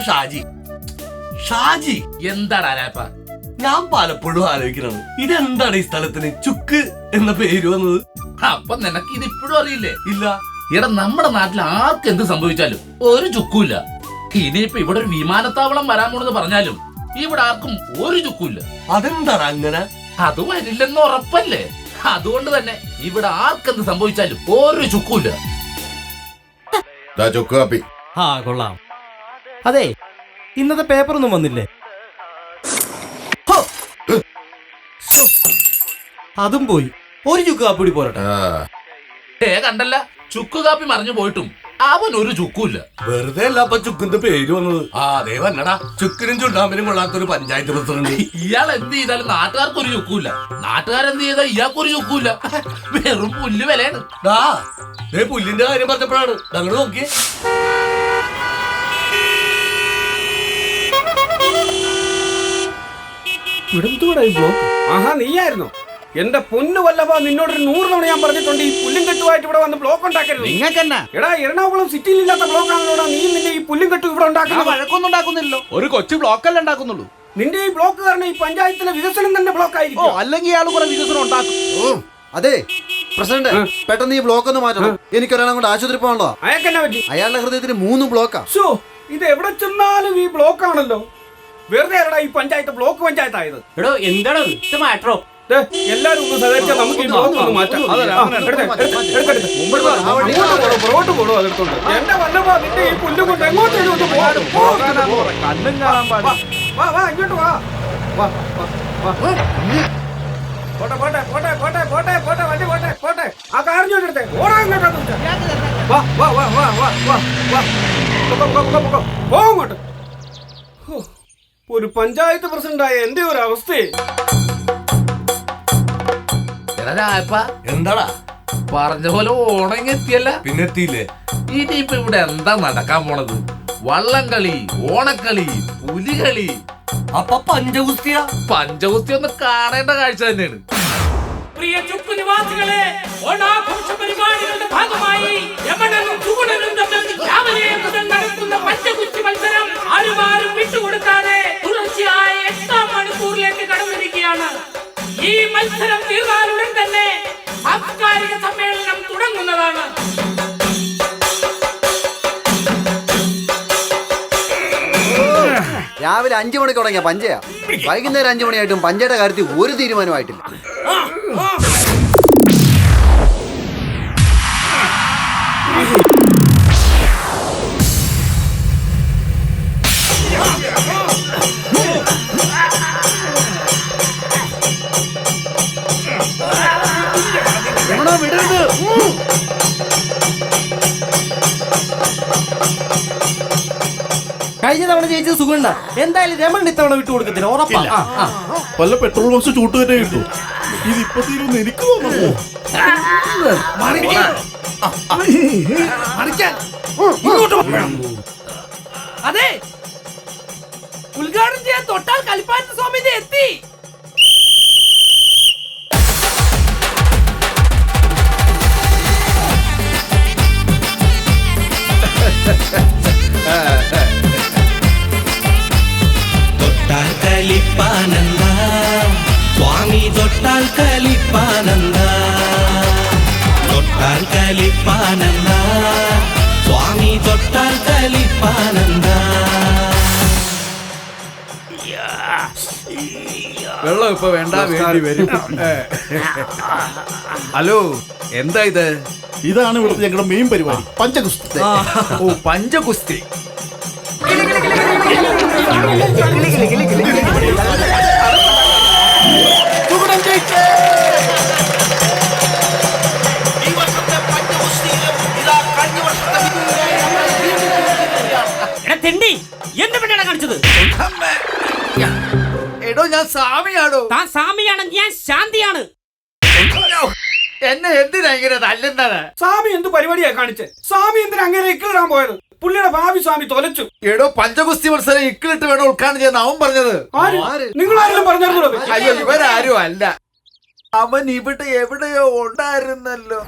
ഷാജി. ഷാജി എന്താണ് ആരാപ്പ? ഞാൻ പലപ്പോഴും ആലോചിക്കുന്നത് ഇതെന്താണ് ഈ സ്ഥലത്തിന് ചുക്ക് എന്ന പേര് വന്നത്? അപ്പൊ നിനക്ക് ഇത് ഇപ്പോഴും അറിയില്ലേ? ഇല്ല. എടാ, നമ്മുടെ നാട്ടിൽ ആർക്ക് എന്ത് സംഭവിച്ചാലും ഒരു ചുക്കുമില്ല. ഇനിയിപ്പൊ ഇവിടെ ഒരു വിമാനത്താവളം വരാൻ പോണെന്ന് പറഞ്ഞാലും ഇവിടെ ആർക്കും ഒരു ചുക്കുമില്ല. അതെന്താണ് അങ്ങനെ? അത് വരില്ലെന്ന് ഉറപ്പല്ലേ? അതുകൊണ്ട് തന്നെ ഇവിടെ ആർക്കെന്ത് സംഭവിച്ചാലും ഒരു ചുക്കുമില്ല. ചുക്ക് കാപ്പി. ആ കൊള്ളാം. അതെ, ഇന്നത്തെ പേപ്പറൊന്നും വന്നില്ലേ? അതും പോയി. ഒരു ചുക്ക് കാപ്പി കൂടി പോരട്ടെ. കണ്ടല്ല, ചുക്ക് കാപ്പി മറിഞ്ഞു പോയിട്ടും അവൻ ഒരു ചുക്കുമില്ല. വെറുതെ അല്ല അപ്പൊ ചുക്കിന്റെ പേര് വന്നത്. ആ അതേ വല്ലടാ, ചുക്കിനും ചുണ്ടാമ്പിനും കൊള്ളാത്തൊരു പഞ്ചായത്ത് പ്രസിഡന്റ്. ഇയാൾ എന്ത് ചെയ്താലും നാട്ടുകാർക്ക് ഒരു ചുക്കുമില്ല, നാട്ടുകാരെന്ത് ചെയ്താൽ ഇയാൾക്കൊരു ചുക്കുമില്ല. വെറും പുല്ല് വിലയാണ്. പുല്ലിന്റെ കാര്യം പറഞ്ഞപ്പോഴാണ് ഞങ്ങൾ നോക്കിയേ. ആഹാ, നീയായിരുന്നു എന്റെ പൊന്നു വല്ലഭ. നിന്നോട് 100 തവണ ഞാൻ പറഞ്ഞിട്ടുണ്ട്, ഈ പുല്ലും കെട്ടുമായിട്ട് ഇവിടെ വന്ന് ബ്ലോക്ക് ഉണ്ടാക്കരുത്. നിങ്ങൾക്കെന്നാ? എടാ, എറണാകുളം സിറ്റിയിൽ ഇല്ലാത്ത ബ്ലോക്ക് ആണല്ലോടാ നീ നിന്റെ ഈ പുല്ലും കെട്ടും ഇവിടെ ഉണ്ടാക്കുന്നത്. വഴക്കൊന്നും ഉണ്ടാക്കുന്നില്ലല്ലോ, ഒരു കൊച്ചു ബ്ലോക്കല്ലേ ഉണ്ടാക്കുന്നുള്ളൂ. നിന്റെ ഈ ബ്ലോക്ക് കാരണം ഈ പഞ്ചായത്തിലെ വികസനം തന്നെ ബ്ലോക്ക് ആയിരിക്കും. അല്ലെങ്കിൽ ഇയാൾ കുറെ വികസനം ഉണ്ടാക്കും. അതെ പ്രസിഡന്റ്, പെട്ടെന്ന് ഈ ബ്ലോക്ക് ഒന്ന് മാറ്റണം. എനിക്കൊരാളെ കൊണ്ട് ആശുപത്രി പോകണല്ലോ. അയാൾക്കെന്നാ പറ്റി? അയാളുടെ ഹൃദയത്തിന് 3 ബ്ലോക്കാ. ഇത് എവിടെ ചെന്നാലും ഈ ബ്ലോക്ക് ആണല്ലോ. വെറുതെ ആരടാ ഈ പഞ്ചായത്ത് ബ്ലോക്ക് പഞ്ചായത്തായത്? എടോ, എന്താണ് ഇത് മാറ്ററോ? എല്ലാരും ഒന്ന് സഹകരിച്ചാൽ നമുക്ക് ഈ ബ്ലോക്ക് ഒന്ന് മാറ്റാം. പുറകോട്ട് പോടോ. അതെടുത്തോണ്ട് എന്റെ വല്ലഭ, നിന്റെ ഈ പുല്ലും കൊണ്ട് എങ്ങോട്ടേലും ഒന്ന് പോകാനും കണ്ണും കാണാൻ പാടില്ല. വാ വാ, ഇങ്ങോട്ട് വാ. പോട്ടെ പോട്ടെ പോട്ടെ പോട്ടെ പോട്ടെ പോട്ടെ വണ്ടി പോട്ടെ പോട്ടെ. ആ കാറിഞ്ഞോട്ടെ ഓടാ ഇങ്ങോട്ട്. വാ വാ വാ വാ വാ വാ വാ. പോങ്ങോട്ട്. ഒരു പഞ്ചായത്ത് പ്രസിഡന്റായ എന്റെ ഒരു അവസ്ഥയെ. എന്താടാ പറഞ്ഞ പോലെ ഓണങ്ങെത്തിയല്ല? പിന്നെ എത്തിയില്ലേ? ഇനിയിപ്പൊ ഇവിടെ എന്താ നടക്കാൻ പോണത്? വള്ളംകളി, ഓണക്കളി, പുലികളി, അപ്പൊ പഞ്ചഗുസ്തിയാ? പഞ്ചഗുസ്തി ഒന്ന് കാണേണ്ട കാഴ്ച തന്നെയാണ്. പ്രിയ ചുക്ക് നിവാസികളെ, ഓണാഘോഷ പരിപാടികളുടെ ഭാഗമായി യമണനും ചുവടനും തമ്മിൽ രാവിലെ മുതൽ നടക്കുന്ന പഞ്ചഗുസ്തി മത്സരം ആരും വിട്ടുകൊടുക്കാതെ തുടർച്ചയായ 8ാം മണിക്കൂറിലേക്ക് കടന്നിരിക്കുകയാണ്. ഈ മത്സരം തീർന്നാലുടൻ തന്നെ സാംസ്കാരിക സമ്മേളനം തുടങ്ങുന്നതാണ്. രാവിലെ 5 മണിക്ക് തുടങ്ങിയ പഞ്ചയാ. വൈകുന്നേരം 5 മണിയായിട്ടും പഞ്ചയുടെ കാര്യത്തിൽ ഒരു തീരുമാനമായിട്ടില്ല. വിടരുത്. കഴിഞ്ഞ തവണ ജയിച്ചത് സുഖണ്ട. എന്തായാലും രമൺ ഇത്തവണ വിട്ടു കൊടുക്കത്തില്ല, ഉറപ്പാ. വല്ല പെട്രോൾ ബോക്സ് ചൂട്ട് തന്നെ കിട്ടും. ഇതിപ്പോ തീരുമെന്ന് എനിക്ക് തോന്നുന്നു. അതെ, ഉദ്ഘാടനം ചെയ്യാൻ തൊട്ടാൽ കളിപ്പാട്ട സ്വാമി എത്തി. തൊട്ടാൽ കളിപ്പാനന്ദ സ്വാമി, തൊട്ടാൽ കളിപ്പാനന്ദ, തൊട്ടാൽ കളിപ്പാനന്ദ സ്വാമി, തൊട്ടാൽ കളിപ്പാനന്ദ. വെള്ളം ഇപ്പൊ വേണ്ട, വേണ്ടി വരും. ഹലോ, എന്താ ഇത്? ഇതാണ് ഇവിടുത്തെ ഞങ്ങളുടെ മെയിൻ പരിപാടി, പഞ്ചഗുസ്തി. ഓ, പഞ്ചഗുസ്തി. എന്റെ പെണ്ണാണ് കാണിച്ചത്. എടോ, ഞാൻ സ്വാമിയാണോ? താൻ സ്വാമിയാണ്, ഞാൻ ശാന്തിയാണ്. എന്നെ എന്തിനാ ഇങ്ങനെ തല്ലുന്നത്? സ്വാമി എന്ത് പരിപാടിയാ കാണിച്ചേ? സ്വാമി എന്തിനാ അങ്ങനെ ഇക്കിടാൻ പോയത്? പുള്ളിയുടെ ഭാവി സ്വാമി തൊലച്ചു. എടോ, പഞ്ചഗുസ്തി മത്സരം ഇക്കിലിട്ട് വേണം ഉദ്ഘാടനം ചെയ്യാൻ അവൻ പറഞ്ഞത്. നിങ്ങളാരെങ്കിലും പറഞ്ഞോ? അയ്യോ, ഇവരാരും അല്ല. അവൻ ഇവിടെ എവിടെയോ ഉണ്ടായിരുന്നല്ലോ.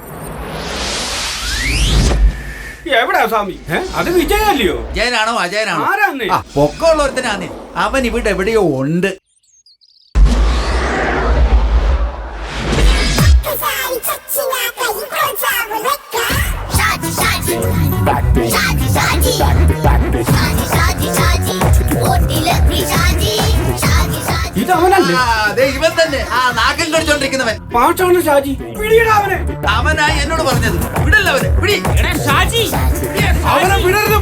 എവിടാ സ്വാമി? അത് വിജയല്ലയോ? അജയനാണോ അജയനാണോ? ആരാന്ന്? ആ പൊക്കമുള്ള ഒരുത്തനാണ്. അവൻ ഇവിടെ എവിടെയോ ഉണ്ട്. ഇതവനല്ലേ? അതെ ഇവൻ തന്നെ. ആ നാഗൻ കളിച്ചോണ്ടിരിക്കുന്നവൻ. പാട്ടാണ് ഷാജി. പിടിയിടാ അവനെ. അവനാ എന്നോട് പറഞ്ഞത്. വിടല്ല അവനെ. പിടി. എടാ ഷാജി, അവനെ വിടരുത്.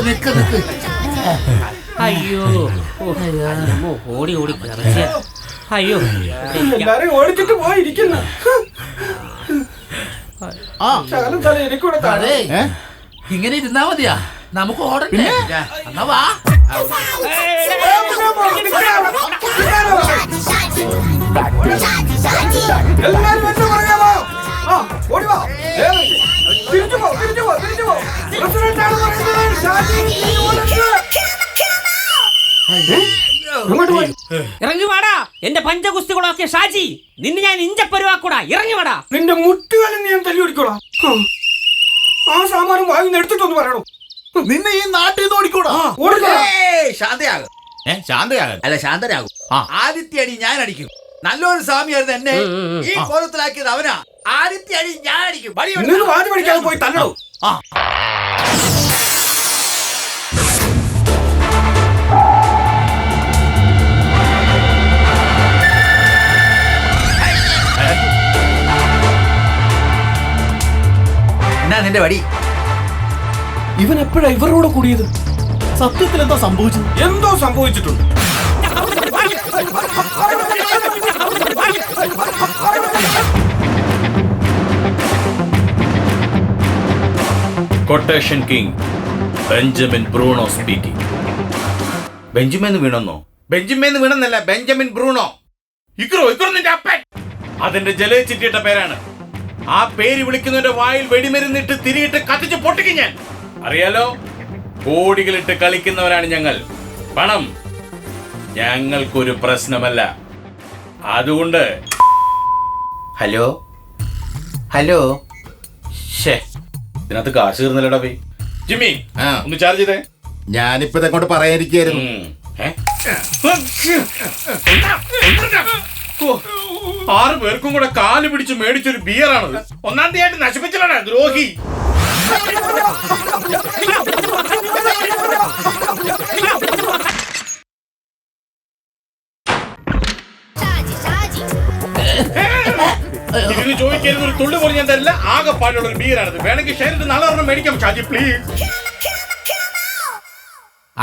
നിക്ക്. അയ്യോ ഓടി ഓടി കിടക്കുക. അയ്യോ എല്ലാരും ഓടിച്ചിട്ട് പോയിരിക്കുന്നു. ശകലം തല എനിക്കൂടെ താഴെ. അതെ ഇങ്ങനെ ഇരുന്നാ മതിയാ, നമുക്ക് ഓടണ്ടേ? എന്നാ വാ. എല്ലാരും എന്നെ പറയാമോ? ഓടി വാ. തിരിച്ചു പോ. പ്രസിഡന്റാണ് പറയുന്നത്. ഷാജി അങ്ങോട്ട് പോയി. ഇറങ്ങി വാടാ എന്റെ പഞ്ചഗുസ്തികളൊക്കെ. ഷാജി നിന്നെ ഞാൻ ഇഞ്ചപ്പരുവാക്കൂടാ. ഇറങ്ങി വാടാ. നിന്റെ മുട്ടുകാലം നീ ഞാൻ തല്ലി ഓടിക്കോളാം. ആ സാമാനം വാങ്ങി എടുത്തിട്ടൊന്ന് പറയണോ? നിന്നെ ഈ നാട്ടിൽ നിന്ന് ഓടിക്കൂടാ. ശാന്തയാകും. ശാന്തയാകും അല്ല ശാന്തരാകും. ആദിത്യ അടി ഞാൻ അടിക്കും. നല്ലൊരു സ്വാമിയായിരുന്നു എന്നെ ഈ കോലത്തിലാക്കിയത് അവനാ. ആദിത്യ അടി ഞാൻ അടിക്കും. നിങ്ങൾ വാതി പഠിക്കാതെ പോയി തല്ലണോ? എന്നാ നിന്റെ വടി? ഇവൻ എപ്പോഴാ ഇവരോട് കൂടിയത്? സത്യത്തിൽ എന്താ സംഭവിച്ചത്? എന്തോ സംഭവിച്ചിട്ടുണ്ട്. Quotation king Benjamin Bruno speaking. Benjamin വീണെന്നോ? ബെഞ്ചമിൻ വീണെന്നല്ല, ബെഞ്ചമിൻ ബ്രൂണോ. ഇക്രോ നിന്റെ അപ്പൻ. അതിന്റെ ജലച്ചിട്ടിട്ട പേരാണ്. ആ പേര് വിളിക്കുന്നവന്റെ വായിൽ വെടിമരുന്നിട്ട് തിരിയിട്ട് കത്തിച്ച് പൊട്ടിക്കും ഞാൻ. അറിയാലോ, കോടികളിട്ട് കളിക്കുന്നവരാണ് ഞങ്ങൾ. പണം ഞങ്ങൾക്കൊരു പ്രശ്നമല്ല. അതുകൊണ്ട് ഹലോ ഇതിനകത്ത് കാശ് തീർന്നല്ലേടാ പോയി. ജിമ്മി ഒന്ന് ചാർജ് ചെയ്തേ. ഞാനിപ്പോ ഇതങ്ങോട്ട് പറയാനിരിക്കായിരുന്നു. ആറ് പേർക്കും കൂടെ കാല് പിടിച്ച് മേടിച്ചൊരു ബിയറാണ്. ഒന്നാം തീയതി നശിപ്പിച്ചലാണ് ദ്രോഹി. ഇതിന് ചോദിക്കരുത്, ഒരു തുള്ളി പോലും ഞാൻ തരില്ല. ആകെ പാടുള്ള ഒരു ബിയറാണിത്. വേണമെങ്കിൽ ഷെയറിട്ട് നാളെ ഒരെണ്ണം മേടിക്കാം ഷാജി പ്ലീസ്.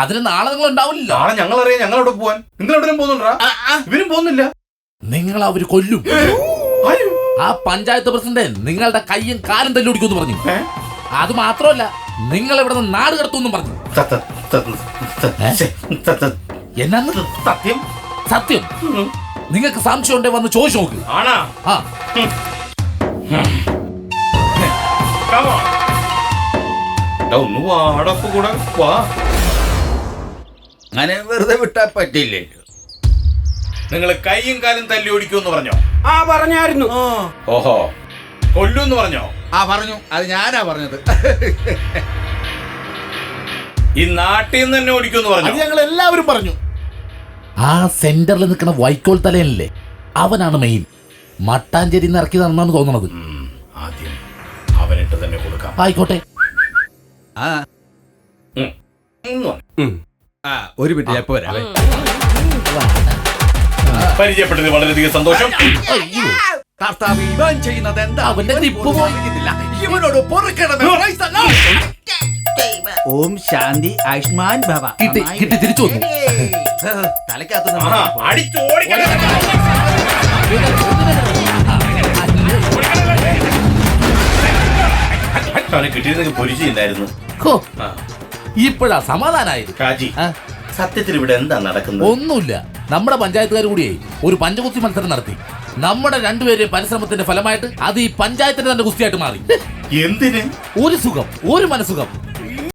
അതിന് നാളെ നിങ്ങൾ ഉണ്ടാവില്ല. നാളെ ഞങ്ങളറിയാം ഞങ്ങളവിടെ പോവാൻ. നിങ്ങൾ എവിടെയും പോകുന്നുണ്ടാ? ഇവരും പോകുന്നില്ല. നിങ്ങൾ അവര് കൊല്ലും. ആ പഞ്ചായത്ത് പ്രസിഡന്റ് നിങ്ങളുടെ കയ്യും കാലും തല്ലി ഓടിക്കുമെന്ന് പറഞ്ഞു. അത് മാത്രമല്ല, നിങ്ങൾ ഇവിടെ നിന്ന് നാട് കടത്തുമെന്നും പറഞ്ഞു. എന്നാന്ന്? സത്യം. നിങ്ങൾക്ക് സംശയം ഉണ്ടെ വന്ന് ചോദിച്ചു നോക്ക്. ആണാ? ഒന്ന് വാടപ്പ് കൂടെ വാ. അങ്ങനെ വെറുതെ വിട്ടാ പറ്റില്ലല്ലോ. നിങ്ങൾ കൈയും കാലും തല്ലി ഓടിക്കുമെന്ന് പറഞ്ഞോ? പറഞ്ഞായിരുന്നു. ഓഹോ, കൊല്ലൂന്ന് പറഞ്ഞോ? പറഞ്ഞു. അത് ഞാനാ പറഞ്ഞത്. ഈ നാട്ടിൽ നിന്ന് തന്നെ ഓടിക്കുമെന്ന് പറഞ്ഞു. ഞങ്ങൾ എല്ലാവരും പറഞ്ഞു. ആ സെന്ററിൽ നിൽക്കുന്ന വൈക്കോൽ തലയനല്ലേ, അവനാണ് മെയിൻ. മട്ടാഞ്ചേരി ഇറക്കിയതാണെന്നാണ് തോന്നുന്നത്. ആദ്യം അവനിട്ട് തന്നെ കൊടുക്കാം. ആയിക്കോട്ടെ. ഒരു മിനിറ്റ് ഞാൻ വരാവേ. പരിചയപ്പെട്ടത് വളരെയധികം സന്തോഷം. കർത്താവ്, ഇവൻ ചെയ്യുന്നത് എന്താ? അവന്റെ ഗ്രിപ്പ് പോയി. ഇവനോട് പൊറുക്കണമേ. ഓം ശാന്തി ആയുഷ്മാൻ ഭവ. കിട്ടി തിരിച്ചു വന്നു. തലക്കകത്ത് കിട്ടിയിരുന്നെങ്കിൽ പൊരിച്ചില്ലായിരുന്നു. ഇപ്പോഴാ സമാധാനായത്. ഷാജി, സത്യത്തിൽ ഇവിടെ എന്താ നടക്കുന്നത്? ഒന്നുമില്ല. നമ്മുടെ പഞ്ചായത്തുകാർ കൂടിയേ ഒരു പഞ്ചകുസ്തി മത്സരം നടത്തി. നമ്മുടെ രണ്ടുപേരുടെയും പരിശ്രമത്തിന്റെ ഫലമായിട്ട് അത് ഈ പഞ്ചായത്തിന്റെ തന്നെ കുസ്തിയായിട്ട് മാറി. എന്തിന്? ഒരു സുഖം, ഒരു മനസുഖം.